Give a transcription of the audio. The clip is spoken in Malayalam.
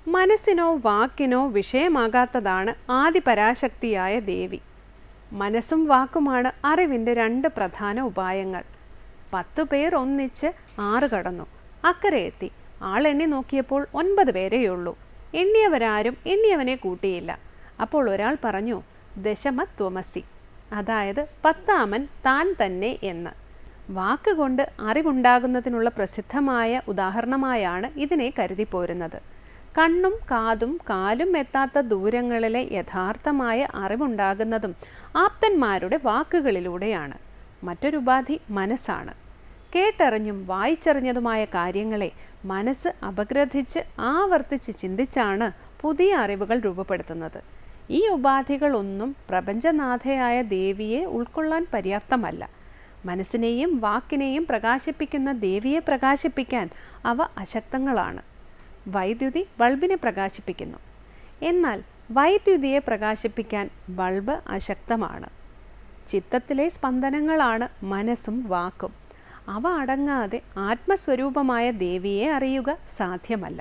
മനസ്സിനോ വാക്കിനോ വിഷയമാകാത്തതാണ് ആദിപരാശക്തിയായ ദേവി. മനസ്സും വാക്കുമാണ് അറിവിൻ്റെ 2 പ്രധാന ഉപായങ്ങൾ. 10 പേർ ഒന്നിച്ച് 6 കടന്നു, അക്കരെ എത്തി. ആളെണ്ണി നോക്കിയപ്പോൾ 9 പേരെയുള്ളൂ. എണ്ണിയവരാരും എണ്ണിയവനെ കൂട്ടിയില്ല. അപ്പോൾ ഒരാൾ പറഞ്ഞു, ദശമത്വമസി, അതായത് 10ാമൻ താൻ തന്നെ എന്ന്. വാക്കുകൊണ്ട് അറിവുണ്ടാകുന്നതിനുള്ള പ്രസിദ്ധമായ ഉദാഹരണമായാണ് ഇതിനെ കരുതിപ്പോരുന്നത്. കണ്ണും കാതും കാലും എത്താത്ത ദൂരങ്ങളിലെ യഥാർത്ഥമായ അറിവുണ്ടാകുന്നതും ആപ്തന്മാരുടെ വാക്കുകളിലൂടെയാണ്. മറ്റൊരുപാധി മനസ്സാണ്. കേട്ടറിഞ്ഞും വായിച്ചറിഞ്ഞതുമായ കാര്യങ്ങളെ മനസ്സ് അപഗ്രഥിച്ച് ആവർത്തിച്ച് ചിന്തിച്ചാണ് പുതിയ അറിവുകൾ രൂപപ്പെടുത്തുന്നത്. ഈ ഉപാധികളൊന്നും പ്രപഞ്ചനാഥയായ ദേവിയെ ഉൾക്കൊള്ളാൻ പര്യാപ്തമല്ല. മനസ്സിനെയും വാക്കിനെയും പ്രകാശിപ്പിക്കുന്ന ദേവിയെ പ്രകാശിപ്പിക്കാൻ അവ അശക്തങ്ങളാണ്. വൈദ്യുതി ബൾബിനെ പ്രകാശിപ്പിക്കുന്നു, എന്നാൽ വൈദ്യുതിയെ പ്രകാശിപ്പിക്കാൻ ബൾബ് അശക്തമാണ്. ചിത്തത്തിലെ സ്പന്ദനങ്ങളാണ് മനസ്സും വാക്കും. അവ അടങ്ങാതെ ആത്മസ്വരൂപമായ ദേവിയെ അറിയുക സാധ്യമല്ല.